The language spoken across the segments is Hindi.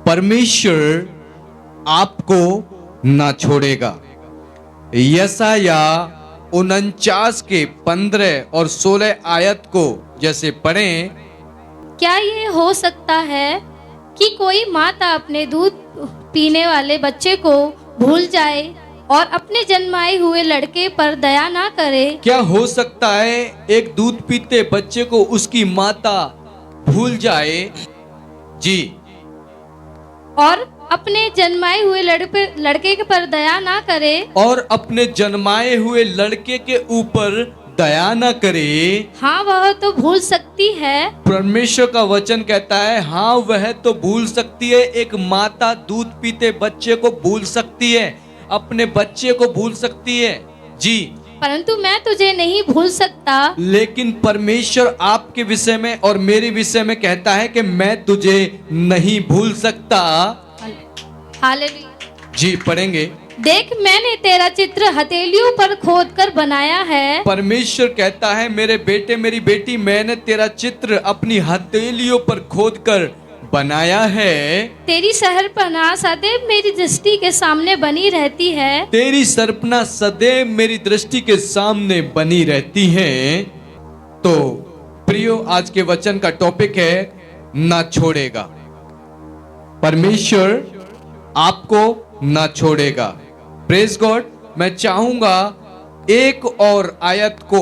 परमेश्वर आपको ना छोड़ेगा। यशाया 49 के 15 और 16 आयत को जैसे पढ़ें। क्या ये हो सकता है कि कोई माता अपने दूध पीने वाले बच्चे को भूल जाए और अपने जन्माए हुए लड़के पर दया ना करे? क्या हो सकता है एक दूध पीते बच्चे को उसकी माता भूल जाए? जी। और अपने जन्माए हुए लड़के के पर दया ना करे? और अपने जन्माए हुए लड़के के ऊपर दया न करे। हाँ, वह तो भूल सकती है। परमेश्वर का वचन कहता है हाँ वह तो भूल सकती है। एक माता दूध पीते बच्चे को भूल सकती है, अपने बच्चे को भूल सकती है। जी। परंतु मैं तुझे नहीं भूल सकता। लेकिन परमेश्वर आपके विषय में और मेरे विषय में कहता है कि मैं तुझे नहीं भूल सकता। हालेलुया। जी, पढ़ेंगे। देख, मैंने तेरा चित्र हथेलियों पर खोद कर बनाया है। परमेश्वर कहता है मेरे बेटे मेरी बेटी, मैंने तेरा चित्र अपनी हथेलियों पर खोद कर बनाया है। तेरी शहरपनाह सदैव मेरी दृष्टि के सामने बनी रहती है। तेरी सरपना सदैव मेरी दृष्टि के सामने बनी रहती है। तो प्रियो, आज के वचन का टॉपिक है ना छोड़ेगा। परमेश्वर आपको ना छोड़ेगा। Praise God. मैं चाहूंगा एक और आयत को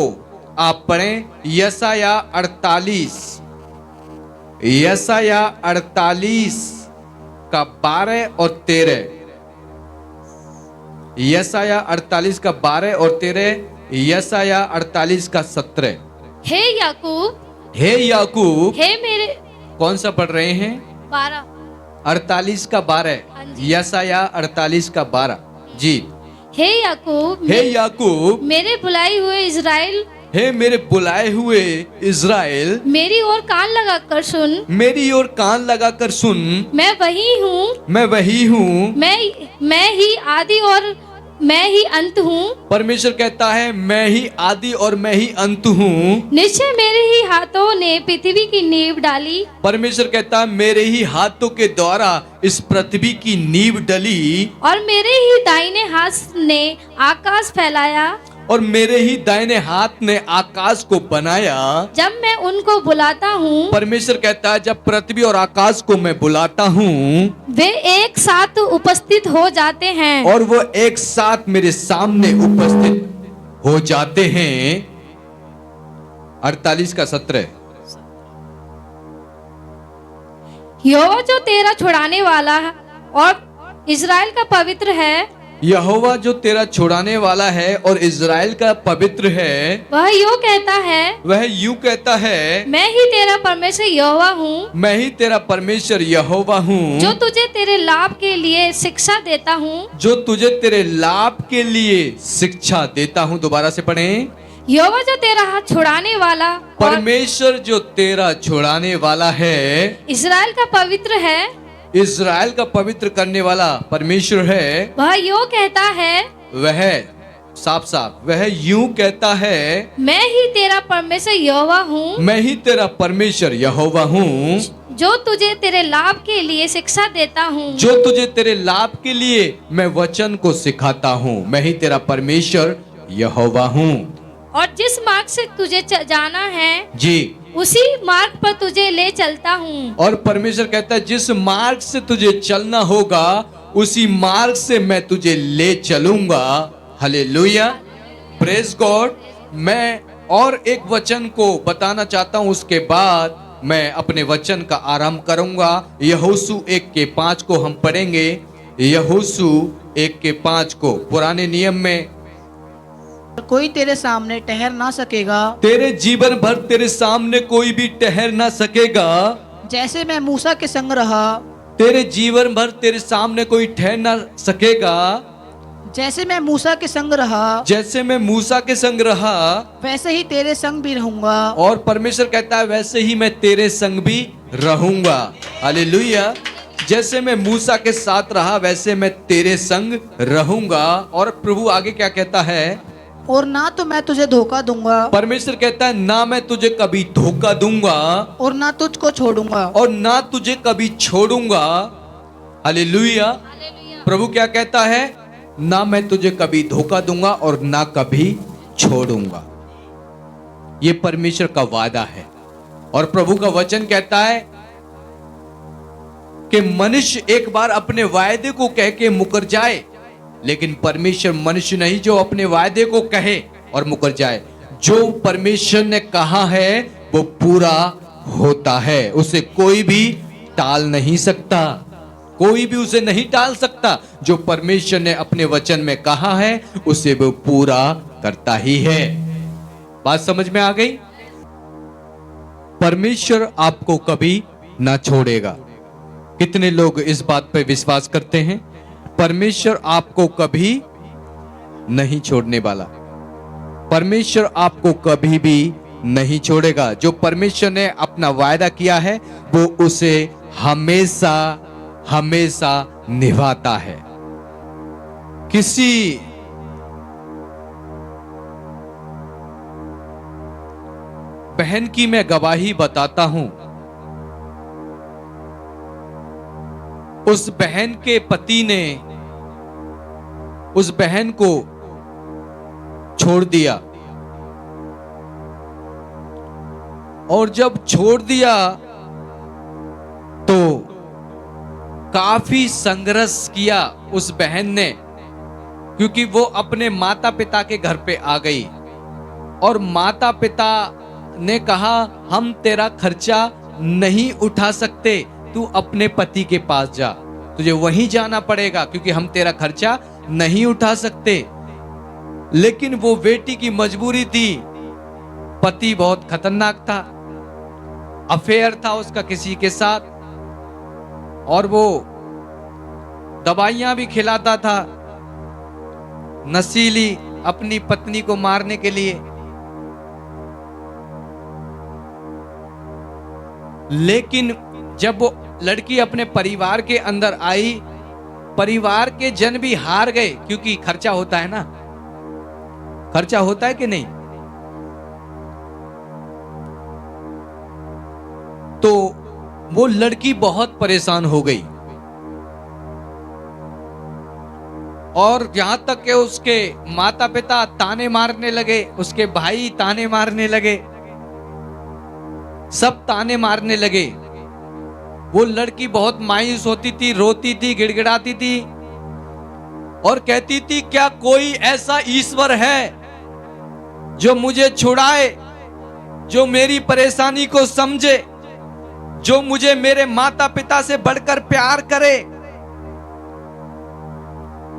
आप पढ़ें। यशाया 48 का 12 और 13। यशाया 48 का 12 और 13, यशाया 48 का 17। हे याकूब, हे याकूब। हे मेरे। कौन सा पढ़ रहे हैं? 12। 48 का 12, यशाया 48 का 12। जी। हे याकूब, हे याकूब, मेरे बुलाए हुए इज़राइल, हे मेरे बुलाए हुए इज़राइल, मेरी ओर कान लगाकर सुन। मेरी ओर कान लगाकर सुन। मैं वही हूँ, मैं वही हूँ। मैं ही आदि और मैं ही अंत हूँ। परमेश्वर कहता है मैं ही आदि और मैं ही अंत हूँ। निश्चय मेरे ही हाथों ने पृथ्वी की नींव डाली। परमेश्वर कहता है मेरे ही हाथों के द्वारा इस पृथ्वी की नींव डली। और मेरे ही दाहिने हाथ ने आकाश फैलाया। और मेरे ही दाहिने हाथ ने आकाश को बनाया। जब मैं उनको बुलाता हूँ, परमेश्वर कहता है जब पृथ्वी और आकाश को मैं बुलाता हूँ, वे एक साथ उपस्थित हो जाते हैं। और वो एक साथ मेरे सामने उपस्थित हो जाते हैं। 48 का 17। यहोवा जो तेरा छुड़ाने वाला है और इज़राइल का पवित्र है, यहोवा जो तेरा छुड़ाने वाला है और इज़राइल का पवित्र है, वह यूं कहता है, वह यूं कहता है मैं ही तेरा परमेश्वर यहोवा हूँ, मैं ही तेरा परमेश्वर यहोवा हूँ, जो तुझे तेरे लाभ के लिए शिक्षा देता हूँ। जो तुझे तेरे लाभ के लिए शिक्षा देता हूँ। दोबारा से पढ़ें। यहोवा जो तेरा हाथ छुड़ाने वाला और परमेश्वर जो तेरा छुड़ाने वाला है, इज़राइल का पवित्र है, इज़राइल का पवित्र करने वाला परमेश्वर है। वह यूं कहता है, वह साफ साफ वह यूं कहता है, मैं ही तेरा परमेश्वर यहोवा हूँ, मैं ही तेरा परमेश्वर यहोवा हूँ, जो तुझे तेरे लाभ के लिए शिक्षा देता हूँ। जो तुझे तेरे लाभ के लिए मैं वचन को सिखाता हूँ। मैं ही तेरा परमेश्वर यहोवा हूँ। और जिस मार्ग से तुझे जाना है, जी, उसी मार्ग पर तुझे ले चलता हूँ। और परमेश्वर कहता है जिस मार्ग से तुझे चलना होगा उसी मार्ग से मैं तुझे ले चलूंगा। Hallelujah, praise God. मैं और एक वचन को बताना चाहता हूँ, उसके बाद मैं अपने वचन का आरंभ करूंगा। यहोशू 1:5 को हम पढ़ेंगे। यहोशू 1:5 को। पुराने नियम में कोई तेरे सामने ठहर ना सकेगा, तेरे जीवन भर तेरे सामने कोई भी ठहर ना सकेगा। जैसे मैं मूसा के संग रहा, तेरे जीवन भर तेरे सामने कोई ठहर ना सकेगा। जैसे मैं मूसा के संग रहा, जैसे मैं मूसा के संग रहा, वैसे ही तेरे संग भी रहूंगा। और परमेश्वर कहता है वैसे ही मैं तेरे संग भी रहूंगा। हालेलुया। जैसे मैं मूसा के साथ रहा वैसे मैं तेरे संग रहूंगा। और प्रभु आगे क्या कहता है? और ना तो मैं तुझे धोखा दूंगा, परमेश्वर कहता है ना मैं तुझे कभी धोखा दूंगा, और ना तुझको छोड़ूंगा। और ना तुझे कभी छोड़ूंगा। हालेलुया। प्रभु क्या कहता है? ना मैं तुझे कभी धोखा दूंगा और ना कभी छोड़ूंगा। ये परमेश्वर का वादा है। और प्रभु का वचन कहता है कि मनुष्य एक बार अपने वायदे को कह के मुकर जाए, लेकिन परमेश्वर मनुष्य नहीं जो अपने वायदे को कहे और मुकर जाए। जो परमेश्वर ने कहा है वो पूरा होता है, उसे कोई भी टाल नहीं सकता, कोई भी उसे नहीं टाल सकता। जो परमेश्वर ने अपने वचन में कहा है उसे वो पूरा करता ही है। बात समझ में आ गई? परमेश्वर आपको कभी ना छोड़ेगा। कितने लोग इस बात पर विश्वास करते हैं? परमेश्वर आपको कभी नहीं छोड़ने वाला। परमेश्वर आपको कभी भी नहीं छोड़ेगा। जो परमेश्वर ने अपना वायदा किया है वो उसे हमेशा हमेशा निभाता है। किसी बहन की मैं गवाही बताता हूं। उस बहन के पति ने उस बहन को छोड़ दिया, और जब छोड़ दिया तो काफी संघर्ष किया उस बहन ने, क्योंकि वो अपने माता पिता के घर पे आ गई और माता पिता ने कहा हम तेरा खर्चा नहीं उठा सकते, तू अपने पति के पास जा, तुझे वहीं जाना पड़ेगा क्योंकि हम तेरा खर्चा नहीं उठा सकते। लेकिन वो बेटी की मजबूरी थी, पति बहुत खतरनाक था, अफेयर था उसका किसी के साथ, और वो दवाइयां भी खिलाता था नशीली अपनी पत्नी को मारने के लिए। लेकिन जब वो लड़की अपने परिवार के अंदर आई, परिवार के जन भी हार गए, क्योंकि खर्चा होता है ना, खर्चा होता है कि नहीं? तो वो लड़की बहुत परेशान हो गई, और यहां तक कि उसके माता पिता ताने मारने लगे, उसके भाई ताने मारने लगे, सब ताने मारने लगे। वो लड़की बहुत मायूस होती थी, रोती थी, गिड़गिड़ाती थी और कहती थी क्या कोई ऐसा ईश्वर है जो मुझे छुड़ाए, जो मेरी परेशानी को समझे, जो मुझे मेरे माता पिता से बढ़कर प्यार करे?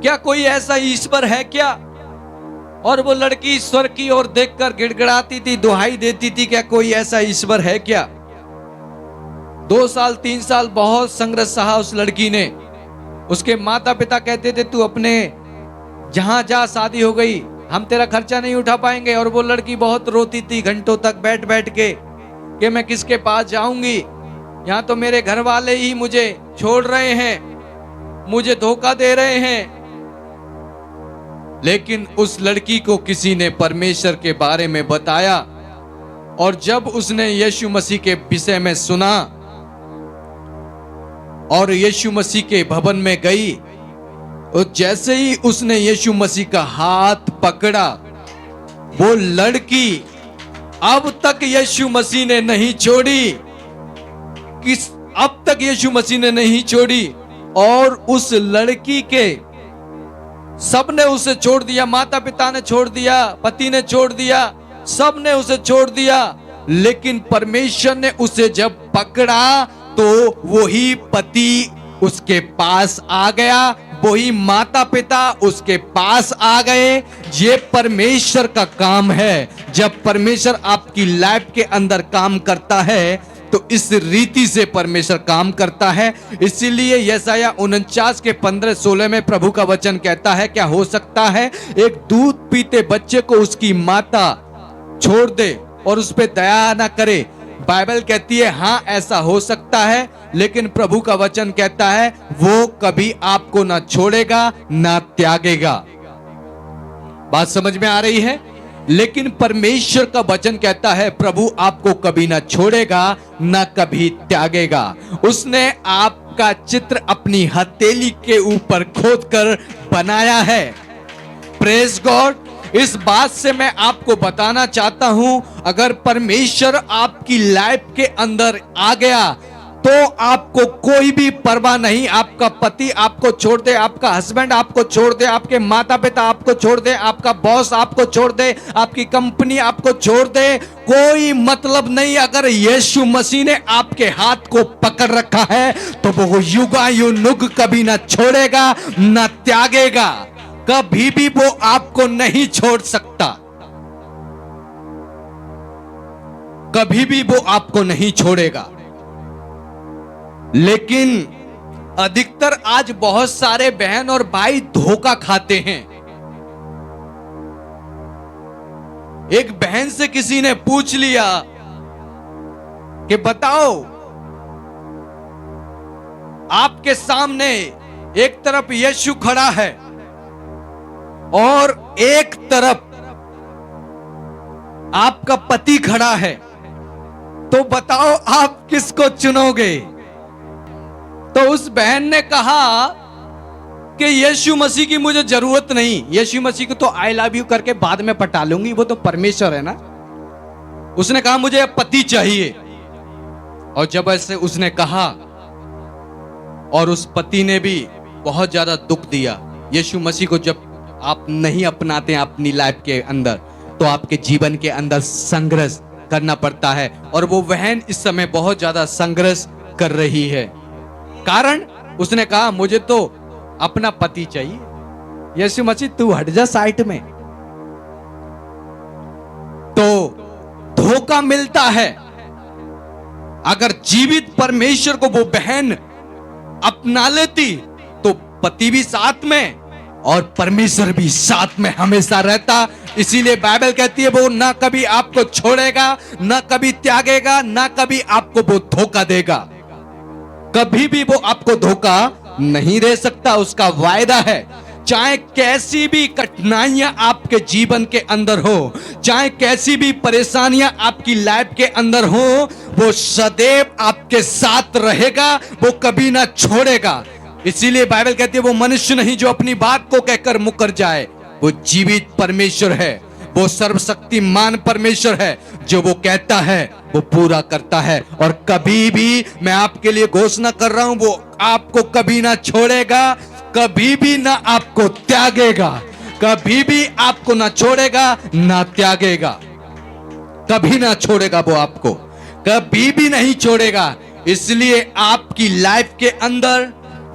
क्या कोई ऐसा ईश्वर है क्या? और वो लड़की ईश्वर की ओर देखकर गिड़गिड़ाती थी, दुहाई देती थी क्या कोई ऐसा ईश्वर है क्या? 2 साल 3 साल बहुत संघर्ष सहा उस लड़की ने। उसके माता पिता कहते थे तू अपने जहां जा, शादी हो गई, हम तेरा खर्चा नहीं उठा पाएंगे। और वो लड़की बहुत रोती थी घंटों तक बैठ बैठ के कि मैं किसके पास जाऊंगी, यहाँ तो मेरे घर वाले ही मुझे छोड़ रहे हैं, मुझे धोखा दे रहे हैं। लेकिन उस लड़की को किसी ने परमेश्वर के बारे में बताया, और जब उसने यीशु मसीह के विषय में सुना और यीशु मसीह के भवन में गई, और जैसे ही उसने यीशु मसीह का हाथ पकड़ा, वो लड़की अब तक यीशु मसीह ने नहीं छोड़ी, अब तक यीशु मसीह ने नहीं छोड़ी। और उस लड़की के सबने उसे छोड़ दिया, माता पिता ने छोड़ दिया, पति ने छोड़ दिया, सब ने उसे छोड़ दिया। लेकिन परमेश्वर ने उसे जब पकड़ा तो वही पति उसके पास आ गया, वही माता पिता उसके पास आ गए। ये परमेश्वर का काम है। जब परमेश्वर आपकी लाइफ के अंदर काम करता है तो इस रीति से परमेश्वर काम करता है। इसीलिए यशायाह 49 के 15-16 में प्रभु का वचन कहता है, क्या हो सकता है एक दूध पीते बच्चे को उसकी माता छोड़ दे और उस पर दया ना करे? बाइबल कहती है हाँ ऐसा हो सकता है, लेकिन प्रभु का वचन कहता है वो कभी आपको ना छोड़ेगा ना त्यागेगा। बात समझ में आ रही है? लेकिन परमेश्वर का वचन कहता है प्रभु आपको कभी ना छोड़ेगा ना कभी त्यागेगा। उसने आप आपका चित्र अपनी हथेली के ऊपर खोदकर बनाया है। Praise God. इस बात से मैं आपको बताना चाहता हूं, अगर परमेश्वर आपकी लाइफ के अंदर आ गया तो आपको कोई भी परवाह नहीं। आपका पति आपको छोड़ दे, आपका हस्बैंड आपको छोड़ दे, आपके माता पिता आपको छोड़ दे, आपका बॉस आपको छोड़ दे, आपकी कंपनी आपको छोड़ दे, कोई मतलब नहीं। अगर यीशु मसीह ने आपके हाथ को पकड़ रखा है तो वो युगायुग कभी ना छोड़ेगा ना त्यागेगा। कभी भी वो आपको नहीं छोड़ सकता, कभी भी वो आपको नहीं छोड़ेगा। लेकिन अधिकतर आज बहुत सारे बहन और भाई धोखा खाते हैं। एक बहन से किसी ने पूछ लिया कि बताओ, आपके सामने एक तरफ यीशु खड़ा है और एक तरफ आपका पति खड़ा है, तो बताओ आप किसको चुनोगे? तो उस बहन ने कहा कि यीशु मसीह की मुझे जरूरत नहीं, यीशु मसीह को तो आई लव यू करके बाद में पटा लूंगी, वो तो परमेश्वर है ना। उसने कहा मुझे पति चाहिए। और जब ऐसे उसने कहा और उस पति ने भी बहुत ज्यादा दुख दिया। यीशु मसीह को जब आप नहीं अपनाते हैं अपनी लाइफ के अंदर तो आपके जीवन के अंदर संघर्ष करना पड़ता है। और वो बहन इस समय बहुत ज्यादा संघर्ष कर रही है। कारण उसने कहा मुझे तो अपना पति चाहिए। यीशु मसीह तू हट जा साइड में। तो धोखा मिलता है। अगर जीवित परमेश्वर को वो बहन अपना लेती तो पति भी साथ में और परमेश्वर भी साथ में हमेशा रहता। इसीलिए बाइबल कहती है वो ना कभी आपको छोड़ेगा, ना कभी त्यागेगा, ना कभी आपको वो धोखा देगा। कभी भी वो आपको धोखा नहीं दे सकता, उसका वायदा है। चाहे कैसी भी कठिनाइयां आपके जीवन के अंदर हो, चाहे कैसी भी परेशानियां आपकी लाइफ के अंदर हो, वो सदैव आपके साथ रहेगा, वो कभी ना छोड़ेगा। इसीलिए बाइबल कहती है वो मनुष्य नहीं जो अपनी बात को कहकर मुकर जाए, वो जीवित परमेश्वर है, वो सर्वशक्तिमान परमेश्वर है। जो वो कहता है वो पूरा करता है। और कभी भी मैं आपके लिए घोषणा कर रहा हूं, वो आपको कभी ना छोड़ेगा, कभी भी ना आपको त्यागेगा, कभी भी आपको ना छोड़ेगा ना त्यागेगा, कभी ना छोड़ेगा। वो आपको कभी भी नहीं छोड़ेगा। इसलिए आपकी लाइफ के अंदर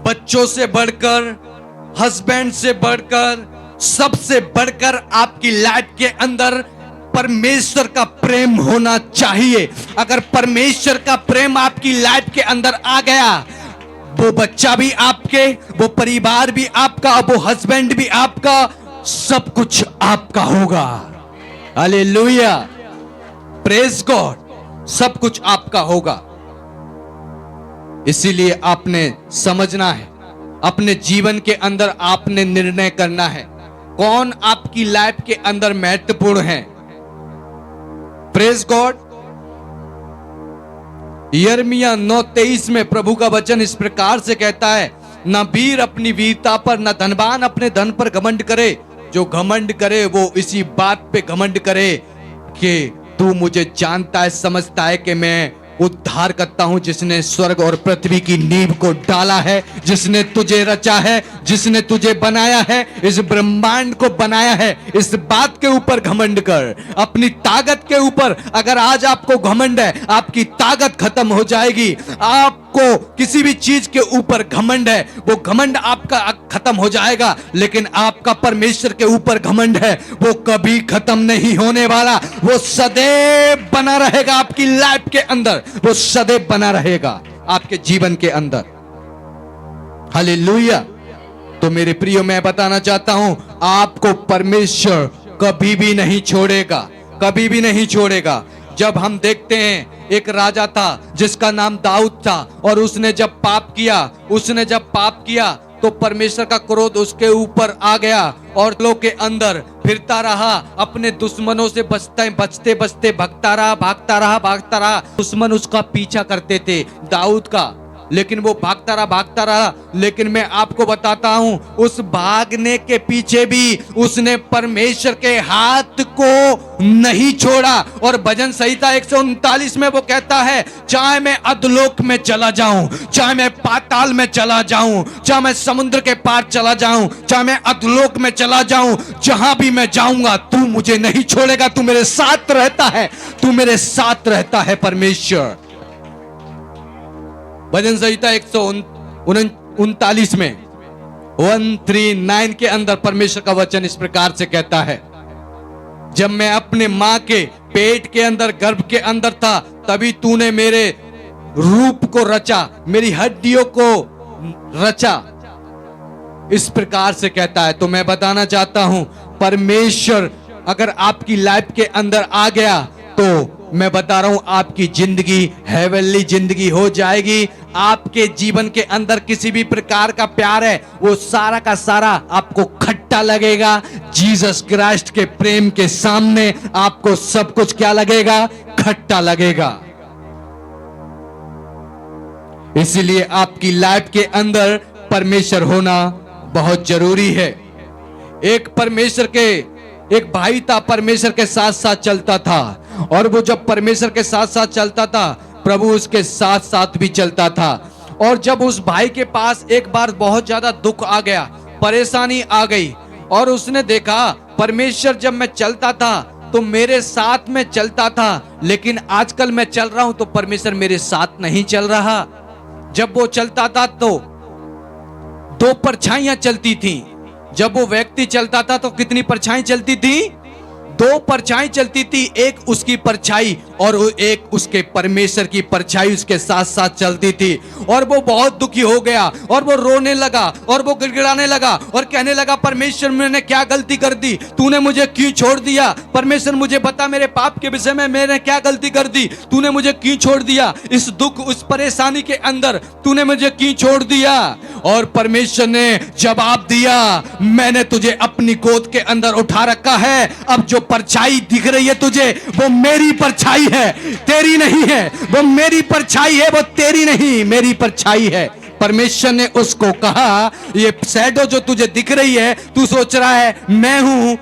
बच्चों से बढ़कर, हस्बैंड से बढ़कर, सबसे बढ़कर आपकी लाइफ के अंदर परमेश्वर का प्रेम होना चाहिए। अगर परमेश्वर का प्रेम आपकी लाइफ के अंदर आ गया, वो बच्चा भी आपके, वो परिवार भी आपका, वो हस्बैंड भी आपका, सब कुछ आपका होगा। हालेलुया, प्रेज गॉड, सब कुछ आपका होगा। इसीलिए आपने समझना है, अपने जीवन के अंदर आपने निर्णय करना है कौन आपकी लाइफ के अंदर महत्वपूर्ण है। Praise God. यिर्मयाह 9:23 में प्रभु का वचन इस प्रकार से कहता है, न वीर अपनी वीरता पर, न धनवान अपने धन पर घमंड करे। जो घमंड करे वो इसी बात पे घमंड करे कि तू मुझे जानता है, समझता है कि मैं उद्धार करता हूं, जिसने स्वर्ग और पृथ्वी की नींव को डाला है, जिसने तुझे रचा है, जिसने तुझे बनाया है, इस ब्रह्मांड को बनाया है। इस बात के ऊपर घमंड कर, अपनी ताकत के ऊपर। अगर आज आपको घमंड है, आपकी ताकत खत्म हो जाएगी। आपको किसी भी चीज के ऊपर घमंड है, वो घमंड आपका खत्म हो जाएगा। लेकिन आपका परमेश्वर के ऊपर घमंड है, वो कभी खत्म नहीं होने वाला, वो सदैव बना रहेगा आपकी लाइफ के अंदर, वो सदैव बना रहेगा आपके जीवन के अंदर। हालेलुया। तो मेरे प्रियो, मैं बताना चाहता हूं, आपको परमेश्वर कभी भी नहीं छोड़ेगा, कभी भी नहीं छोड़ेगा। जब हम देखते हैं, एक राजा था जिसका नाम दाऊद था, और उसने जब पाप किया तो परमेश्वर का क्रोध उसके ऊपर आ गया और लोग के अंदर फिरता रहा, अपने दुश्मनों से बचते बचते भागता रहा। दुश्मन उसका पीछा करते थे दाऊद का, लेकिन वो भागता रहा। लेकिन मैं आपको बताता हूं, उस भागने के पीछे भी उसने परमेश्वर के हाथ को नहीं छोड़ा। और भजन संहिता 139 में वो कहता है, चाहे मैं अधोलोक में चला जाऊं, चाहे मैं पाताल में चला जाऊं, चाहे मैं समुद्र के पार चला जाऊं, चाहे मैं अधोलोक में चला जाऊं, जहां भी मैं जाऊंगा तू मुझे नहीं छोड़ेगा। तू मेरे साथ रहता है, तू मेरे साथ रहता है परमेश्वर। भजन संहिता 139 में 139 के अंदर परमेश्वर का वचन इस प्रकार से कहता है, जब मैं अपने मां के पेट के अंदर, गर्भ के अंदर था, तभी तूने मेरे रूप को रचा, मेरी हड्डियों को रचा। इस प्रकार से कहता है। तो मैं बताना चाहता हूं, परमेश्वर अगर आपकी लाइफ के अंदर आ गया तो मैं बता रहा हूं, आपकी जिंदगी हेवनली जिंदगी हो जाएगी। आपके जीवन के अंदर किसी भी प्रकार का प्यार है, वो सारा का सारा आपको खट्टा लगेगा। जीसस क्राइस्ट के प्रेम के सामने आपको सब कुछ क्या लगेगा? खट्टा लगेगा। इसीलिए आपकी लाइफ के अंदर परमेश्वर होना बहुत जरूरी है। एक भाई था, परमेश्वर के साथ साथ चलता था, और वो जब परमेश्वर के साथ साथ चलता था, प्रभु उसके साथ साथ भी चलता था। और जब उस भाई के पास एक बार बहुत ज्यादा दुख आ गया, परेशानी आ गई, और उसने देखा परमेश्वर जब मैं चलता था तो मेरे साथ में चलता था, लेकिन आजकल मैं चल रहा हूं तो परमेश्वर मेरे साथ नहीं चल रहा। जब वो चलता था तो दो परछाइयां चलती थी। जब वो व्यक्ति चलता था तो कितनी परछाई चलती थी? दो परछाई चलती थी। एक उसकी परछाई और एक उसके परमेश्वर की परछाई उसके साथ साथ चलती थी। और वो बहुत दुखी हो गया, और वो रोने लगा, और वो गिड़गिड़ाने लगा, और कहने लगा, परमेश्वर मैंने क्या गलती कर दी? तूने मुझे क्यों छोड़ दिया? परमेश्वर मुझे बता, मेरे पाप के विषय में मैंने क्या गलती कर दी? तूने मुझे क्यों छोड़ दिया? इस दुख, उस परेशानी के अंदर तूने मुझे क्यों छोड़ दिया? और परमेश्वर ने जवाब दिया, मैंने तुझे अपनी गोद के अंदर उठा रखा है। अब जो परछाई दिख रही है तुझे, वो मेरी परछाई है, तेरी नहीं है। वो मेरी परछाई है, वो तेरी नहीं, मेरी परछाई है। परमेश्वर ने उसको कहा, ये शैडो जो तुझे दिख रही है, तू सोच रहा है मैं हूं,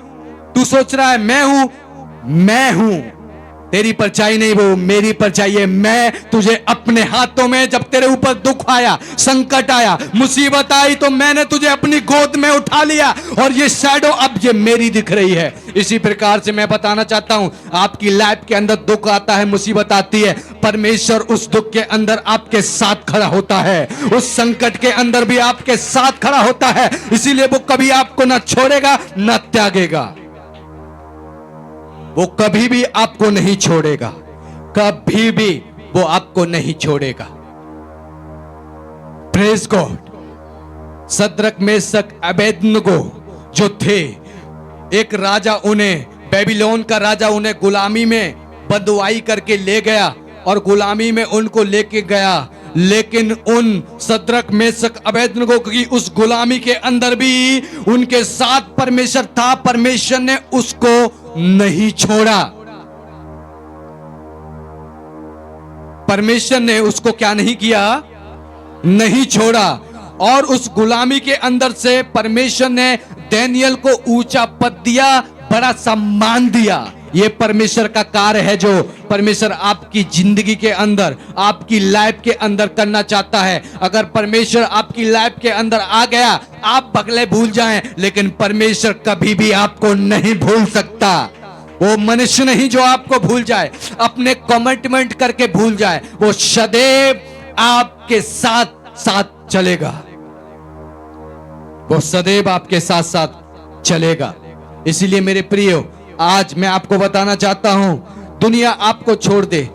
तू सोच रहा है मैं हूं, तेरी परछाई नहीं, वो मेरी परछाई है। मैं तुझे अपने हाथों में, जब तेरे ऊपर दुख आया, संकट आया, मुसीबत आई, तो मैंने तुझे अपनी गोद में उठा लिया, और ये शैडो अब ये मेरी दिख रही है। इसी प्रकार से मैं बताना चाहता हूं, आपकी लाइफ के अंदर दुख आता है, मुसीबत आती है, परमेश्वर उस दुख के अंदर आपके साथ खड़ा होता है, उस संकट के अंदर भी आपके साथ खड़ा होता है। इसीलिए वो कभी आपको ना छोड़ेगा ना त्यागेगा। वो कभी भी आपको नहीं छोड़ेगा, कभी भी वो आपको नहीं छोड़ेगा। Praise God. सद्रक, मेशक, अबेदनगो जो थे, एक राजा उन्हें, बेबीलोन का राजा उन्हें गुलामी में बंधुआई करके ले गया, और गुलामी में उनको लेके गया। लेकिन उन सद्रक, मेशक, अबेदनगो की उस गुलामी के अंदर भी उनके साथ परमेश्वर था। परमेश्वर ने उसको नहीं छोड़ा। परमेश्वर ने उसको क्या नहीं किया? नहीं छोड़ा। और उस गुलामी के अंदर से परमेश्वर ने दानियेल को ऊंचा पद दिया, बड़ा सम्मान दिया। ये परमेश्वर का कार्य है जो परमेश्वर आपकी जिंदगी के अंदर, आपकी लाइफ के अंदर करना चाहता है। अगर परमेश्वर आपकी लाइफ के अंदर आ गया, आप भले भूल जाएं, लेकिन परमेश्वर कभी भी आपको नहीं भूल सकता। वो मनुष्य नहीं जो आपको भूल जाए, अपने कमिटमेंट करके भूल जाए। वो सदैव आपके साथ साथ चलेगा, वो सदैव आपके साथ साथ चलेगा। इसीलिए मेरे प्रियो, आज मैं आपको बताना चाहता हूं, दुनिया आपको छोड़ दे,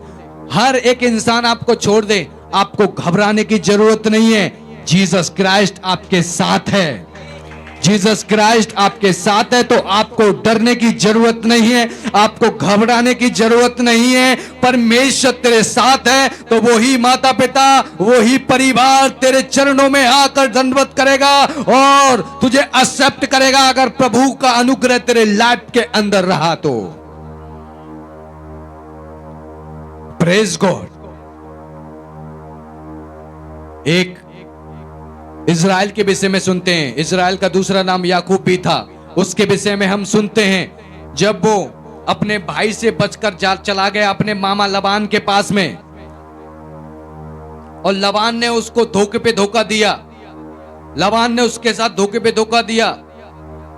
हर एक इंसान आपको छोड़ दे, आपको घबराने की जरूरत नहीं है। जीसस क्राइस्ट आपके साथ है। जीसस क्राइस्ट आपके साथ है, तो आपको डरने की जरूरत नहीं है, आपको घबराने की जरूरत नहीं है। परमेश्वर तेरे साथ है, तो वही माता पिता, वही परिवार तेरे चरणों में आकर दंडवत करेगा और तुझे एक्सेप्ट करेगा, अगर प्रभु का अनुग्रह तेरे लाइफ के अंदर रहा तो। Praise God. एक इज़राइल के विषय में सुनते हैं। इज़राइल का दूसरा नाम याकूब भी था। उसके विषय में हम सुनते हैं, जब वो अपने भाई से बचकर चला गया अपने मामा लबान के पास में, और लबान ने उसको धोखे पे धोखा दिया। लबान ने उसके साथ धोखे पे धोखा दिया।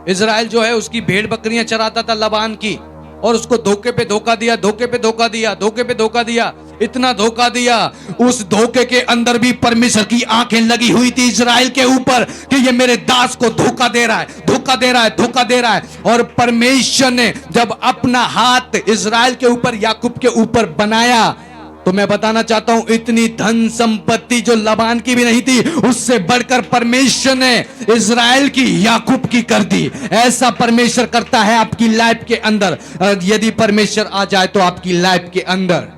इज़राइल जो है उसकी भेड़ बकरियां चराता था लबान की, और उसको धोखे पे धोखा दिया, धोखे पे धोखा दिया, धोखे पे धोखा दिया, इतना धोखा दिया। उस धोखे के अंदर भी परमेश्वर की आंखें लगी हुई थी इज़राइल के ऊपर कि ये मेरे दास को धोखा दे रहा है, धोखा दे रहा है, धोखा दे रहा है। और परमेश्वर ने जब अपना हाथ इज़राइल के ऊपर, याकूब के ऊपर बनाया, तो मैं बताना चाहता हूं, इतनी धन संपत्ति जो लबान की भी नहीं थी, उससे बढ़कर परमेश्वर ने इज़राइल की याकूब की कर दी। ऐसा परमेश्वर करता है आपकी लाइफ के अंदर। यदि परमेश्वर आ जाए तो आपकी लाइफ के अंदर।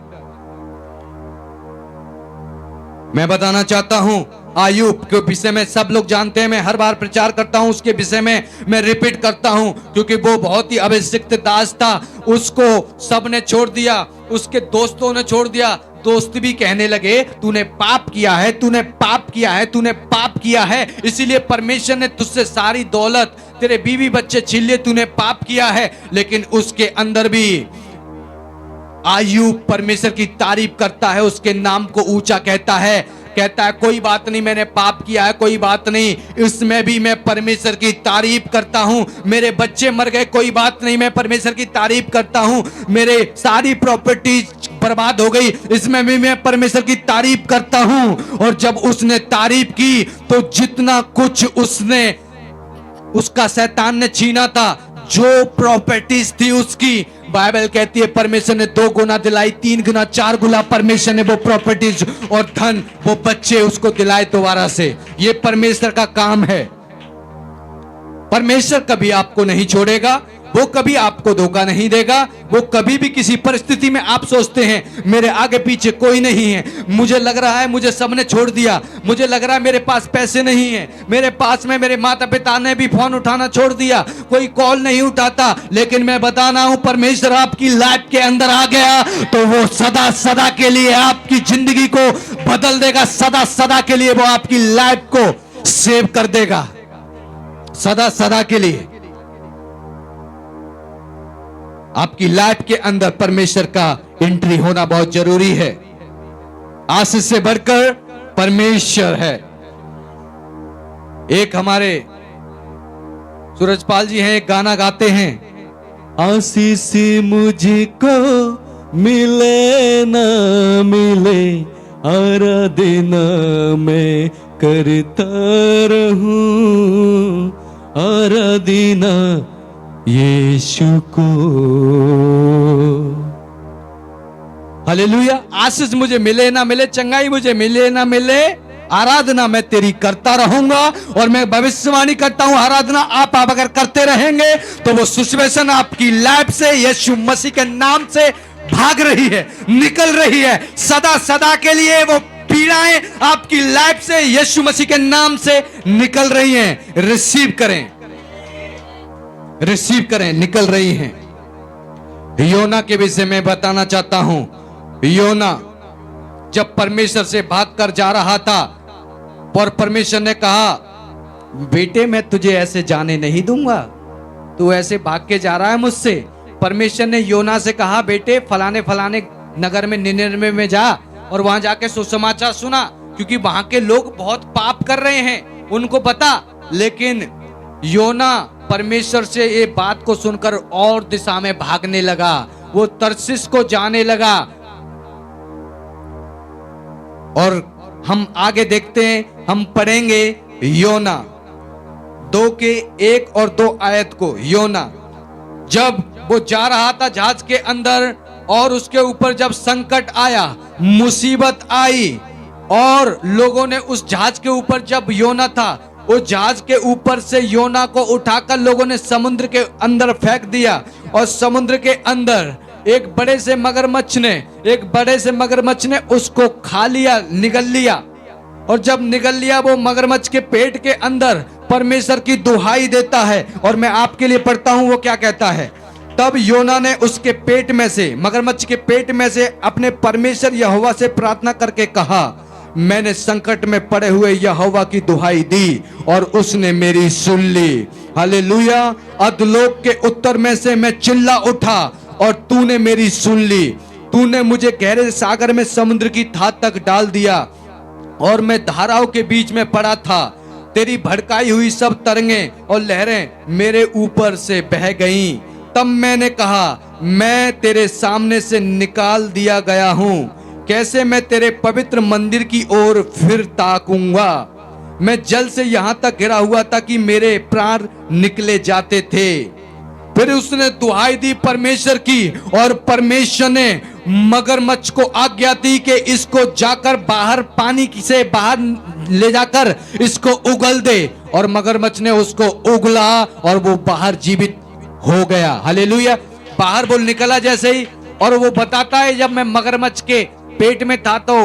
मैं बताना चाहता हूं, आयूब के विषय में सब लोग जानते हैं, मैं हर बार प्रचार करता हूं, उसके विषय में मैं रिपीट करता हूं, क्योंकि वो बहुत ही अभिषिक्त दास था। उसको सबने छोड़ दिया, उसके दोस्तों ने छोड़ दिया। दोस्त भी कहने लगे तूने पाप किया है, तूने पाप किया है, तूने पाप किया है, इसीलिए परमेश्वर ने तुझसे सारी दौलत, तेरे बीवी बच्चे छीन लिए, तूने पाप किया है। लेकिन उसके अंदर भी आयूब परमेश्वर की तारीफ करता है, उसके नाम को ऊंचा कहता है, कहता है कोई बात नहीं, मैंने पाप किया है, कोई बात नहीं, इसमें भी मैं परमेश्वर की तारीफ करता हूं। मेरे बच्चे मर गए, कोई बात नहीं, मैं परमेश्वर की तारीफ करता हूं। मेरे सारी प्रॉपर्टी बर्बाद हो गई, इसमें भी मैं परमेश्वर की तारीफ करता हूं। और जब उसने तारीफ की तो जितना कुछ उसका शैतान ने छीना था, जो प्रॉपर्टीज थी उसकी, बाइबल कहती है परमेश्वर ने 2 गुना दिलाई, 3 गुना, 4 गुना परमेश्वर ने वो प्रॉपर्टीज और धन, वो बच्चे उसको दिलाए दोबारा से। ये परमेश्वर का काम है। परमेश्वर कभी आपको नहीं छोड़ेगा, वो कभी आपको धोखा नहीं देगा। वो कभी भी किसी परिस्थिति में आप सोचते हैं मेरे आगे पीछे कोई नहीं है, मुझे लग रहा है मुझे सबने छोड़ दिया, मुझे लग रहा है मेरे पास पैसे नहीं है, मेरे पास में मेरे माता पिता ने भी फोन उठाना छोड़ दिया, कोई कॉल नहीं उठाता। लेकिन मैं बताना हूं, परमेश्वर आपकी लाइफ के अंदर आ गया तो वो सदा सदा के लिए आपकी जिंदगी को बदल देगा, सदा सदा के लिए वो आपकी लाइफ को सेव कर देगा, सदा सदा के लिए। आपकी लाइफ के अंदर परमेश्वर का एंट्री होना बहुत जरूरी है। आशीष से बढ़कर परमेश्वर है। एक हमारे सूरजपाल जी हैं, एक गाना गाते हैं, आशीष मुझको मिले ना मिले, आराधना मैं करता रहूं, आराधना यीशु को। हालेलुया। आशीष मुझे मिले ना मिले, चंगाई मुझे मिले ना मिले, आराधना मैं तेरी करता रहूंगा। और मैं भविष्यवाणी करता हूं, आराधना आप अगर करते रहेंगे तो वो सिचुएशन आपकी लाइफ से यीशु मसीह के नाम से भाग रही है, निकल रही है। सदा सदा के लिए वो पीड़ाएं आपकी लाइफ से यीशु मसीह के नाम से निकल रही हैं। रिसीव करें, रिसीव करें, निकल रही हैं। योना के विषय में बताना चाहता हूं। योना जब परमेश्वर से भागकर जा रहा था और परमेश्वर ने कहा बेटे मैं तुझे ऐसे जाने नहीं दूंगा, तू ऐसे भाग के जा रहा है मुझसे। परमेश्वर ने योना से कहा बेटे फलाने फलाने नगर में निनिवे में जा और वहां जाके सुसमाचार सुना, क्योंकि वहां के लोग बहुत पाप कर रहे हैं, उनको पता। लेकिन योना परमेश्वर से ये बात को सुनकर और दिशा में भागने लगा, वो तरसीस को जाने लगा। और हम आगे देखते हैं, हम पढ़ेंगे योना 2 के 1 और 2 आयत को। योना जब वो जा रहा था जहाज के अंदर और उसके ऊपर जब संकट आया, मुसीबत आई, और लोगों ने उस जहाज के ऊपर जब योना था, उस जहाज के ऊपर से योना को उठाकर लोगों ने समुद्र के अंदर फेंक दिया। और समुद्र के अंदर एक बड़े से मगरमच्छ ने उसको खा लिया, निगल लिया। और जब निगल लिया, वो मगरमच्छ के पेट के अंदर परमेश्वर की दुहाई देता है। और मैं आपके लिए पढ़ता हूं वो क्या कहता है। तब योना ने उसके पेट में से, मगरमच्छ के पेट में से अपने परमेश्वर यहोवा से प्रार्थना करके कहा, मैंने संकट में पड़े हुए यहोवा की दुहाई दी और उसने मेरी सुन ली। हालेलुया। अधलोक के उत्तर में से मैं चिल्ला उठा और तूने मेरी सुन ली। तूने मुझे गहरे सागर में समुद्र की थाह तक डाल दिया और मैं धाराओं के बीच में पड़ा था। तेरी भड़काई हुई सब तरंगें और लहरें मेरे ऊपर से बह गईं। तब मैंने कहा, मैं तेरे सामने से निकाल दिया गया हूं। कैसे मैं तेरे पवित्र मंदिर की ओर फिर ताकूंगा। मैं जल से यहां तक घिरा हुआ था कि मेरे प्राण निकले जाते थे। फिर उसने दुहाई दी परमेश्वर की और परमेश्वर ने मगरमच्छ को आज्ञा दी कि इसको जाकर बाहर पानी से बाहर ले जाकर इसको उगल दे। और मगरमच्छ ने उसको उगला और वो बाहर जीवित हो गया। हालेलुया। बाहर वो निकला जैसे ही, और वो बताता है जब मैं मगरमच्छ के पेट में था तो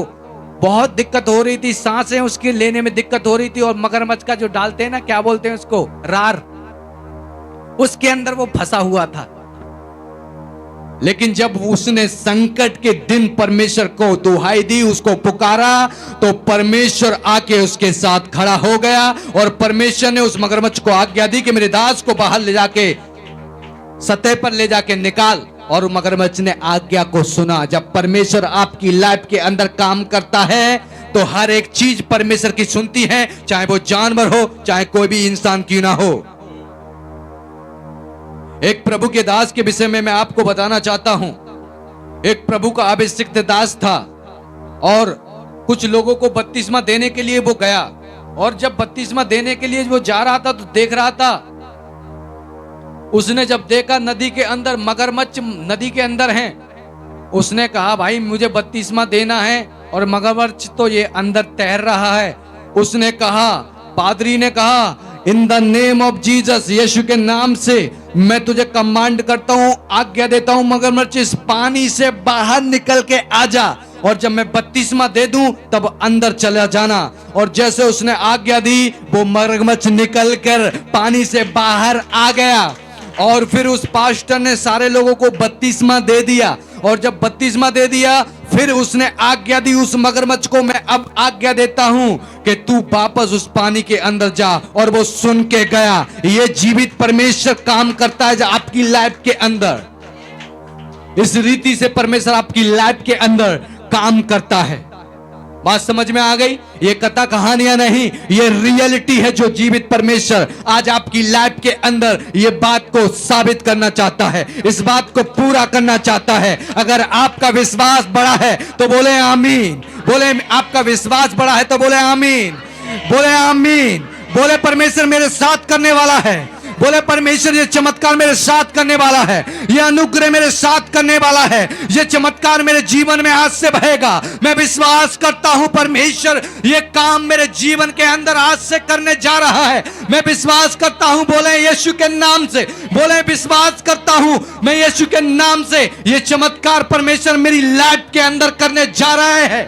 बहुत दिक्कत हो रही थी, सांसें उसके लेने में दिक्कत हो रही थी, और मगरमच्छ का जो डालते हैं ना, क्या बोलते हैं उसको, रार, उसके अंदर वो फंसा हुआ था। लेकिन जब उसने संकट के दिन परमेश्वर को दुहाई दी, उसको पुकारा, तो परमेश्वर आके उसके साथ खड़ा हो गया और परमेश्वर ने उस मगरमच्छ को आज्ञा दी कि मेरे दास को बाहर ले जाके सतह पर ले जाके निकाल। और मगरमच्छ ने आज्ञा को सुना। जब परमेश्वर आपकी लाइफ के अंदर काम करता है तो हर एक चीज परमेश्वर की सुनती है, चाहे वो जानवर हो, चाहे कोई भी इंसान क्यों ना हो। एक प्रभु के दास के विषय में मैं आपको बताना चाहता हूं। एक प्रभु का अभिषिक्त दास था और कुछ लोगों को बपतिस्मा देने के लिए वो गया, और जब बपतिस्मा देने के लिए वो जा रहा था तो देख रहा था, उसने जब देखा नदी के अंदर मगरमच्छ नदी के अंदर हैं, उसने कहा भाई मुझे बपतिस्मा देना है और मगरमच्छ तो ये अंदर तैर रहा है। उसने कहा, पादरी ने कहा, in the name of Jesus, यीशु के नाम से मैं तुझे कमांड करता हूं, आज्ञा देता हूं, मगरमच्छ इस पानी से बाहर निकल के आ जा, और जब मैं बपतिस्मा दे दूं तब अंदर चला जाना। और जैसे उसने आज्ञा दी, वो मगरमच्छ निकल कर पानी से बाहर आ गया। और फिर उस पास्टर ने सारे लोगों को बपतिस्मा दे दिया, और जब बपतिस्मा दे दिया फिर उसने आज्ञा दी उस मगरमच्छ को, मैं अब आज्ञा देता हूं कि तू वापस उस पानी के अंदर जा। और वो सुन के गया। ये जीवित परमेश्वर काम करता है आपकी लाइफ के अंदर। इस रीति से परमेश्वर आपकी लाइफ के अंदर काम करता है। बात समझ में आ गई? ये कथा कहानियां नहीं, ये रियलिटी है जो जीवित परमेश्वर आज आपकी लाइफ के अंदर ये बात को साबित करना चाहता है, इस बात को पूरा करना चाहता है। अगर आपका विश्वास बड़ा है तो बोले आमीन। बोले आपका विश्वास बड़ा है तो बोले आमीन। बोले आमीन। बोले परमेश्वर मेरे साथ करने वाला है। बोले परमेश्वर ये चमत्कार मेरे साथ करने वाला है, ये अनुग्रह मेरे साथ करने वाला है, ये चमत्कार मेरे जीवन में आज से बहेगा। मैं विश्वास करता हूं परमेश्वर ये काम मेरे जीवन के अंदर आज से करने जा रहा है। मैं विश्वास करता हूं, बोले यीशु के नाम से, बोले विश्वास करता हूं मैं यीशु के नाम से, ये चमत्कार परमेश्वर मेरी लाइफ के अंदर करने जा रहा है।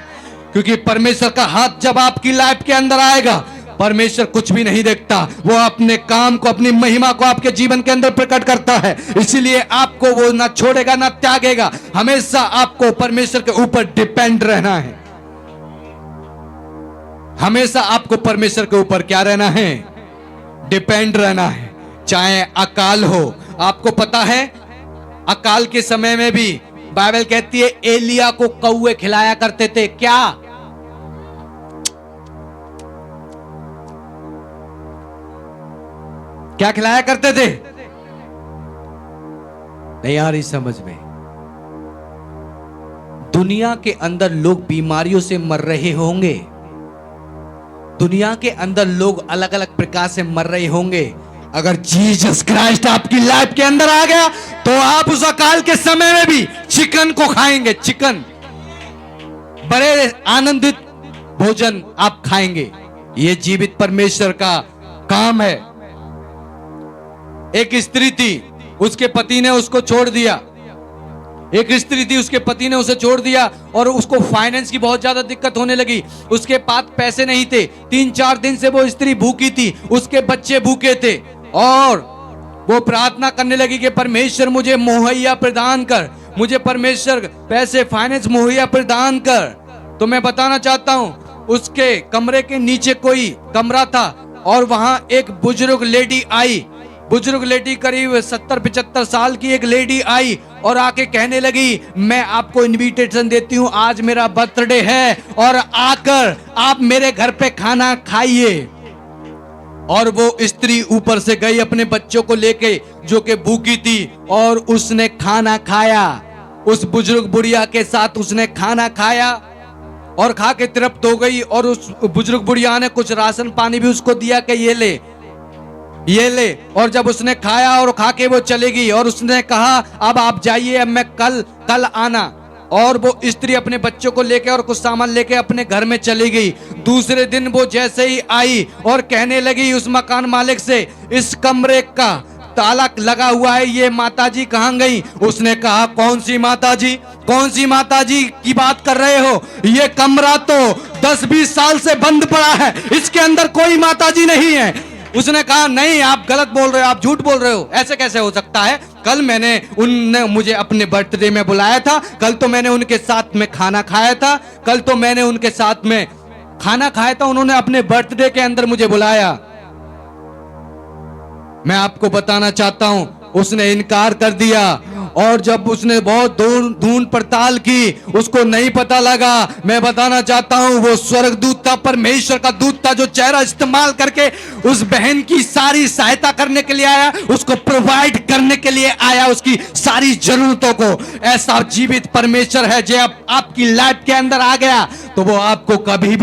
क्योंकि परमेश्वर का हाथ जब आपकी लाइफ के अंदर आएगा, परमेश्वर कुछ भी नहीं देखता, वो अपने काम को, अपनी महिमा को आपके जीवन के अंदर प्रकट करता है। इसीलिए आपको वो ना छोड़ेगा ना त्यागेगा। हमेशा आपको परमेश्वर के ऊपर डिपेंड रहना है। हमेशा आपको परमेश्वर के ऊपर क्या रहना है? डिपेंड रहना है। चाहे अकाल हो, आपको पता है अकाल के समय में भी बाइबल कहती है एलिया को कौवे खिलाया करते थे। क्या खिलाया करते थे? नहीं आ रही समझ में? दुनिया के अंदर लोग बीमारियों से मर रहे होंगे, दुनिया के अंदर लोग अलग अलग प्रकार से मर रहे होंगे। अगर जीसस क्राइस्ट आपकी लाइफ के अंदर आ गया तो आप उस अकाल के समय में भी चिकन को खाएंगे। चिकन, बड़े आनंदित भोजन आप खाएंगे। यह जीवित परमेश्वर का काम है। एक स्त्री थी, उसके पति ने उसको छोड़ दिया। एक स्त्री थी, उसके पति ने उसे छोड़ दिया और उसको फाइनेंस की बहुत ज्यादा दिक्कत होने लगी। उसके पास पैसे नहीं थे। 3-4 दिन से वो स्त्री भूखी थी, उसके बच्चे भूखे थे, और वो प्रार्थना करने लगी कि परमेश्वर मुझे मुहैया प्रदान कर, मुझे परमेश्वर पैसे, फाइनेंस मुहैया प्रदान कर। तो मैं बताना चाहता हूं उसके कमरे के नीचे कोई कमरा था और वहां एक बुजुर्ग लेडी आई। बुजुर्ग लेडी करीब 70-75 साल की एक लेडी आई और आके कहने लगी, मैं आपको इनविटेशन देती हूँ, आज मेरा बर्थडे है और आकर आप मेरे घर पे खाना खाइए। और वो स्त्री ऊपर से गई अपने बच्चों को लेके जो कि भूखी थी और उसने खाना खाया। उस बुजुर्ग बुढ़िया के साथ उसने खाना खाया और खा के तृप्त हो गई। और उस बुजुर्ग बुढ़िया ने कुछ राशन पानी भी उसको दिया कि ये ले। और जब उसने खाया और खा के वो चली गई और उसने कहा, अब आप जाइए, अब मैं कल आना। और वो स्त्री अपने बच्चों को लेके और कुछ सामान लेके अपने घर में चली गई। दूसरे दिन वो जैसे ही आई और कहने लगी उस मकान मालिक से, इस कमरे का ताला लगा हुआ है, ये माताजी कहाँ गई? उसने कहा, कौन सी माताजी की बात कर रहे हो? ये कमरा तो 10-20 साल से बंद पड़ा है, इसके अंदर कोई माताजी नहीं है। उसने कहा, नहीं, आप गलत बोल रहे हो, आप झूठ बोल रहे हो, ऐसे कैसे हो सकता है? कल उनने मुझे अपने बर्थडे में बुलाया था, कल तो मैंने उनके साथ में खाना खाया था, उन्होंने अपने बर्थडे के अंदर मुझे बुलाया। मैं आपको बताना चाहता हूं, उसने इनकार कर दिया। और जब उसने बहुत ढूंढ पड़ताल की, उसको नहीं पता लगा। मैं बताना चाहता हूं, वो स्वर्गदूत था, परमेश्वर का दूत था, जो चेहरा इस्तेमाल करके उस बहन की सारी सहायता करने के लिए आया, उसको प्रोवाइड करने के लिए आया, उसकी सारी जरूरतों को। ऐसा जीवित परमेश्वर है, जो आपकी लाइफ के अंदर आ गया तो वो आपको कभी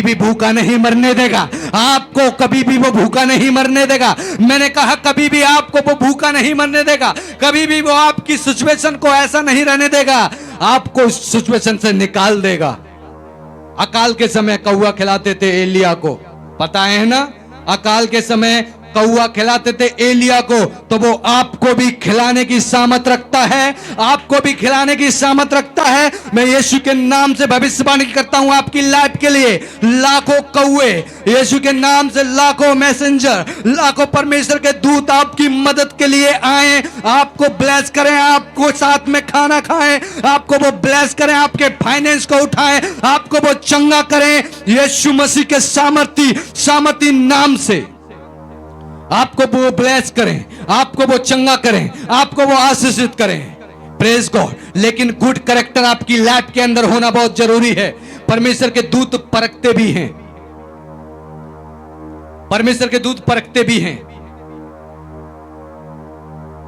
भी भूखा नहीं मरने देगा। आपको कभी भी वो भूखा नहीं मरने देगा। मैंने कहा, कभी भी आपको वो भूखा नहीं मरने देगा। कभी भी वो आपकी सिचुएशन को ऐसा नहीं रहने देगा, आपको इस सिचुएशन से निकाल देगा। अकाल के समय कौवा खिलाते थे एलिया को, पता है ना? अकाल के समय कौवा खिलाते थे एलिया को, तो वो आपको भी खिलाने की सामर्थ रखता है, आपको भी खिलाने की सामर्थ रखता है। मैं यीशु के नाम से भविष्यवाणी करता हूं आपकी लाइफ के लिए। लाखों कौवे, यीशु के नाम से लाखों मैसेंजर, लाखों परमेश्वर के दूत आपकी मदद के लिए आए, आपको ब्लेस करें, आपको साथ में खाना खाएं, आपको वो ब्लेस करें, आपके फाइनेंस को उठाएं, आपको वो चंगा करें। यीशु मसीह के सामर्थी नाम से आपको वो ब्लेस करें, आपको वो चंगा करें, आपको वो आशीषित करें। Praise God. लेकिन गुड कैरेक्टर आपकी लाइफ के अंदर होना बहुत जरूरी है। परमेश्वर के दूत परखते भी हैं, परमेश्वर के दूत परखते भी हैं।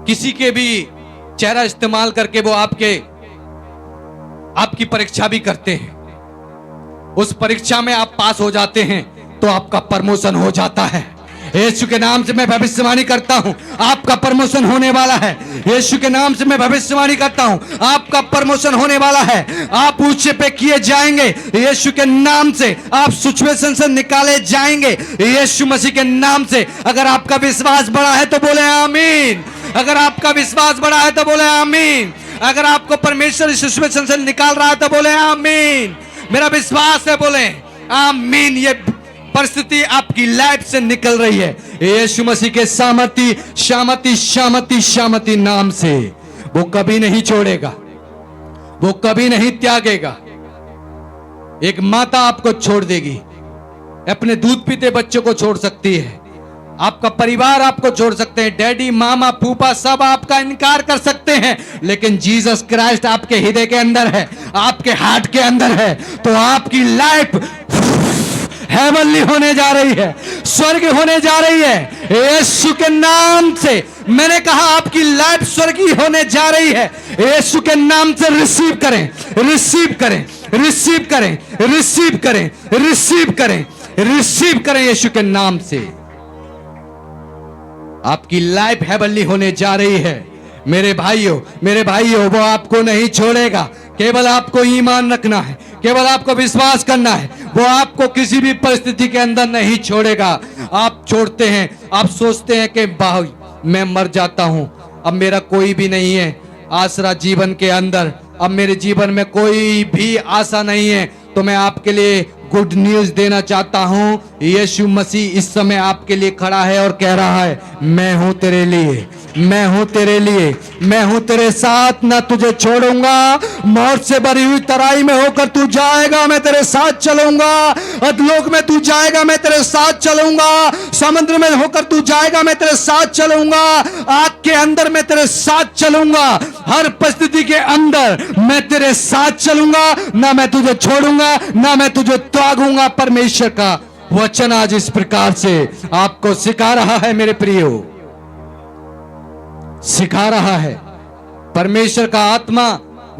किसी के भी चेहरा इस्तेमाल करके वो आपकी परीक्षा भी करते हैं। उस परीक्षा में आप पास हो जाते हैं तो आपका प्रमोशन हो जाता है। यीशु के नाम से मैं भविष्यवाणी करता हूं, आपका प्रमोशन होने वाला है। यीशु के नाम से मैं भविष्यवाणी करता हूं, आपका प्रमोशन होने वाला है। आप ऊंचे पे किए जाएंगे यीशु के नाम से, आप सिचुएशन से निकाले जाएंगे यीशु मसीह के नाम से। अगर आपका विश्वास बड़ा है तो बोले आमीन। अगर आपका विश्वास बड़ा है तो बोले आमीन। अगर आपको परमेश्वर इस सिचुएशन से निकाल रहा है तो बोले आमीन। मेरा विश्वास है, बोले आमीन। ये परिस्थिति आपकी लाइफ से निकल रही है यीशु मसीह के शामती नाम से। वो कभी नहीं छोड़ेगा, वो कभी नहीं त्यागेगा। एक माता आपको छोड़ देगी, अपने दूध पीते बच्चों को छोड़ सकती है, आपका परिवार आपको छोड़ सकते हैं, डैडी मामा फूफा सब आपका इनकार कर सकते हैं, लेकिन जीसस क्राइस्ट आपके हृदय के अंदर है, आपके हार्ट के अंदर है, तो आपकी लाइफ हेवनली होने जा रही है, स्वर्ग होने जा रही है यीशु के नाम से। मैंने कहा आपकी लाइफ स्वर्गीय होने जा रही है यीशु के नाम से। रिसीव करें, रिसीव करें, रिसीव करें, रिसीव करें, रिसीव करें, रिसीव करें यीशु के नाम से। आपकी लाइफ हेवनली होने जा रही है। मेरे भाइयों, वो आपको नहीं छोड़ेगा। केवल आपको ईमान रखना है, केवल आपको विश्वास करना है। वो आपको किसी भी परिस्थिति के अंदर नहीं छोड़ेगा। आप छोड़ते हैं, आप सोचते हैं कि भाई मैं मर जाता हूं, अब मेरा कोई भी नहीं है आसरा जीवन के अंदर, अब मेरे जीवन में कोई भी आशा नहीं है। तो मैं आपके लिए गुड न्यूज देना चाहता हूं। यीशु मसीह इस समय आपके लिए खड़ा है और कह रहा है, मैं हूं तेरे लिए, मैं हूं तेरे लिए, मैं हूं तेरे साथ, ना तुझे छोड़ूंगा। मौत से भरी हुई तराई में होकर तू जाएगा, मैं तेरे साथ चलूंगा। अधलोक में तू जाएगा, मैं तेरे साथ चलूंगा। समुद्र में होकर तू जाएगा, मैं तेरे साथ चलूंगा। आग के अंदर मैं तेरे साथ चलूंगा। हर परिस्थिति के अंदर मैं तेरे साथ चलूंगा, ना मैं तुझे छोड़ूंगा, ना मैं तुझे त्यागूंगा। परमेश्वर का वचन आज इस प्रकार से आपको सिखा रहा है मेरे प्रियो, सिखा रहा है। परमेश्वर का आत्मा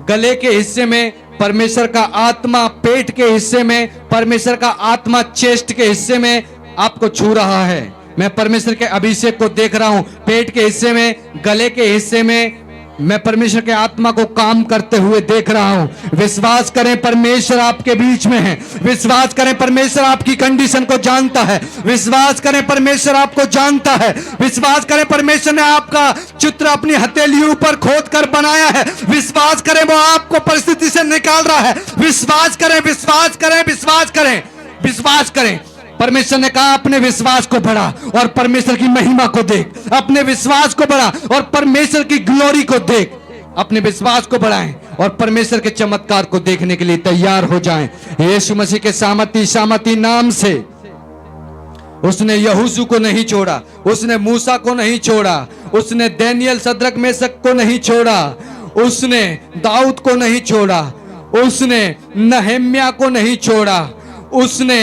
गले के हिस्से में, परमेश्वर का आत्मा पेट के हिस्से में, परमेश्वर का आत्मा चेस्ट के हिस्से में आपको छू रहा है। मैं परमेश्वर के अभिषेक को देख रहा हूं, पेट के हिस्से में, गले के हिस्से में मैं परमेश्वर के आत्मा को काम करते हुए देख रहा हूं। विश्वास करें, परमेश्वर आपके बीच में है। विश्वास करें, परमेश्वर आपकी कंडीशन को जानता है। विश्वास करें, परमेश्वर आपको जानता है। विश्वास करें, परमेश्वर ने आपका चित्र अपनी हथेली ऊपर खोद कर बनाया है। विश्वास करें, वो आपको परिस्थिति से निकाल रहा है। विश्वास करें, विश्वास करें, विश्वास करें, विश्वास करें। परमेश्वर ने कहा अपने विश्वास को बढ़ा और परमेश्वर की महिमा को देख। अपने विश्वास को बढ़ा और परमेश्वर की ग्लोरी को देख। अपने विश्वास को बढ़ाएं और परमेश्वर के चमत्कार को देखने के लिए तैयार हो जाएं। यीशु मसीह के सामर्थी नाम से उसने यहोशू को नहीं छोड़ा, उसने मूसा को नहीं छोड़ा, उसने दानियेल, शद्रक, मेशक को नहीं छोड़ा, उसने दाऊद को नहीं छोड़ा, उसने नहम्याह को नहीं छोड़ा, उसने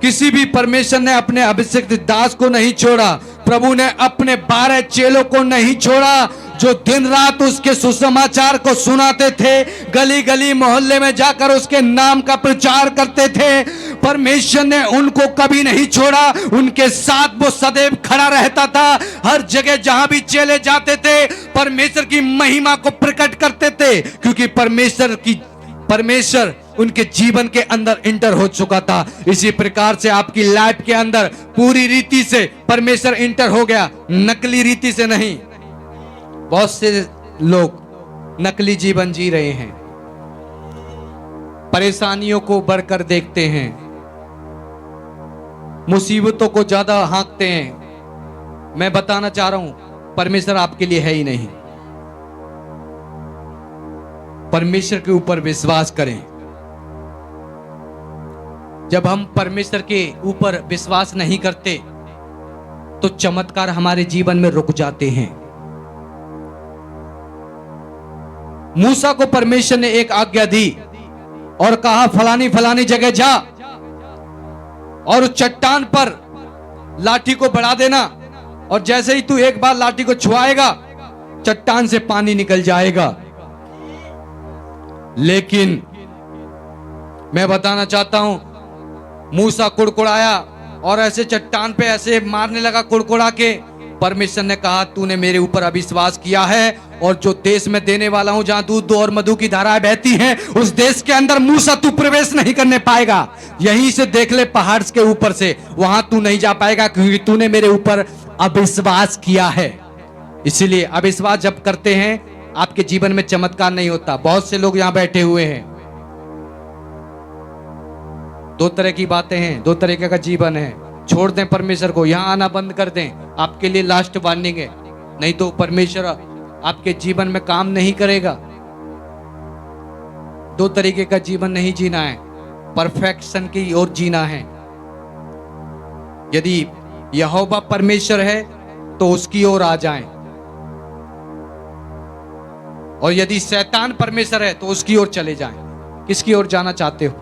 किसी भी, परमेश्वर ने अपने अभिषिक्त दास को नहीं छोड़ा। प्रभु ने अपने 12 चेलों को नहीं छोड़ा जो दिन रात उसके सुसमाचार को सुनाते थे, गली गली मोहल्ले में जाकर उसके नाम का प्रचार करते थे। परमेश्वर ने उनको कभी नहीं छोड़ा, उनके साथ वो सदैव खड़ा रहता था। हर जगह जहां भी चेले जाते थे परमेश्वर की महिमा को प्रकट करते थे, क्योंकि परमेश्वर उनके जीवन के अंदर इंटर हो चुका था। इसी प्रकार से आपकी लाइफ के अंदर पूरी रीति से परमेश्वर इंटर हो गया, नकली रीति से नहीं। बहुत से लोग नकली जीवन जी रहे हैं, परेशानियों को बढ़कर देखते हैं, मुसीबतों को ज्यादा हाँकते हैं। मैं बताना चाह रहा हूं, परमेश्वर आपके लिए है ही नहीं। परमेश्वर के ऊपर विश्वास करें। जब हम परमेश्वर के ऊपर विश्वास नहीं करते तो चमत्कार हमारे जीवन में रुक जाते हैं। मूसा को परमेश्वर ने एक आज्ञा दी और कहा फलानी फलानी जगह जा और उस चट्टान पर लाठी को बढ़ा देना, और जैसे ही तू एक बार लाठी को छुआएगा चट्टान से पानी निकल जाएगा। लेकिन मैं बताना चाहता हूं, मूसा कुड़कुड़ाया और ऐसे चट्टान पे ऐसे मारने लगा कुड़कुड़ा के। परमेश्वर ने कहा तूने मेरे ऊपर अविश्वास किया है, और जो देश में देने वाला हूं जहां दूध और मधु की धाराएं बहती हैं, उस देश के अंदर मूसा तू प्रवेश नहीं करने पाएगा। यहीं से देख ले पहाड़ के ऊपर से, वहां तू नहीं जा पाएगा, क्योंकि तूने मेरे ऊपर अविश्वास किया है। इसीलिए अविश्वास जब करते हैं आपके जीवन में चमत्कार नहीं होता। बहुत से लोग यहां बैठे हुए हैं, दो तरह की बातें हैं, दो तरीके का जीवन है। छोड़ दें परमेश्वर को, यहां आना बंद कर दें। आपके लिए लास्ट वार्निंग है, नहीं तो परमेश्वर आपके जीवन में काम नहीं करेगा। दो तरीके का जीवन नहीं जीना है, परफेक्शन की ओर जीना है। यदि यहोवा परमेश्वर है तो उसकी ओर आ जाएं, और यदि शैतान परमेश्वर है तो उसकी ओर चले जाएं। किसकी ओर जाना चाहते हो?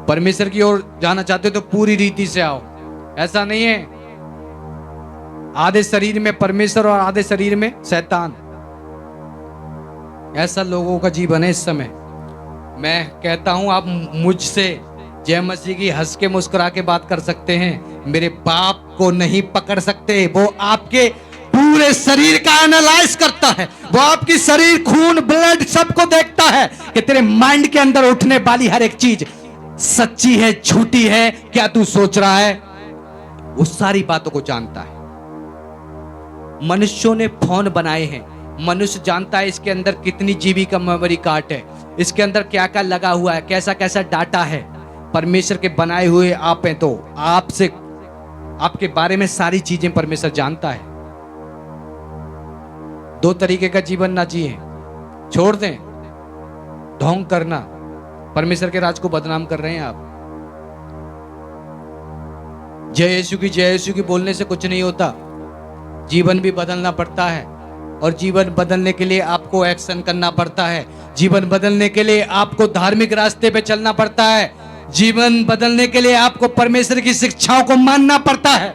परमेश्वर की ओर जाना चाहते हो तो पूरी रीति से आओ। ऐसा नहीं है आधे शरीर में परमेश्वर और आधे शरीर में शैतान। ऐसा लोगों का जीवन है इस समय। मैं कहता हूं आप मुझसे जय मसीह की हंस के मुस्कुरा के बात कर सकते हैं, मेरे बाप को नहीं पकड़ सकते। वो आपके पूरे शरीर का एनालाइज करता है, वो आपकी शरीर, खून, ब्लड सबको देखता है कि तेरे माइंड के अंदर उठने वाली हर एक चीज सच्ची है, झूठी है, क्या तू सोच रहा है, उस सारी बातों को जानता है। मनुष्यों ने फोन बनाए हैं, मनुष्य जानता है इसके अंदर कितनी जीबी का मेमोरी कार्ड है, इसके अंदर क्या क्या लगा हुआ है, कैसा कैसा डाटा है। परमेश्वर के बनाए हुए आप हैं, तो आपसे, आपके बारे में सारी चीजें परमेश्वर जानता है। दो तरीके का जीवन ना जिए, छोड़ दें ढोंग करना। परमेश्वर के राज को बदनाम कर रहे हैं आप। जय यीशु की बोलने से कुछ नहीं होता, जीवन भी बदलना पड़ता है। और जीवन बदलने के लिए आपको एक्शन करना पड़ता है। जीवन बदलने के लिए आपको धार्मिक रास्ते पे चलना पड़ता है। जीवन बदलने के लिए आपको परमेश्वर की शिक्षाओं को मानना पड़ता है।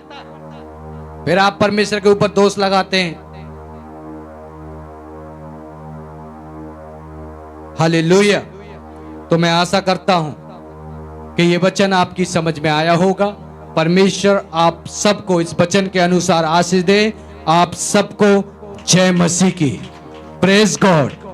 फिर आप परमेश्वर के ऊपर दोष लगाते हैं। हालेलुया। तो मैं आशा करता हूं कि ये वचन आपकी समझ में आया होगा। परमेश्वर आप सबको इस वचन के अनुसार आशीष दे। आप सबको जय मसीह की। Praise God.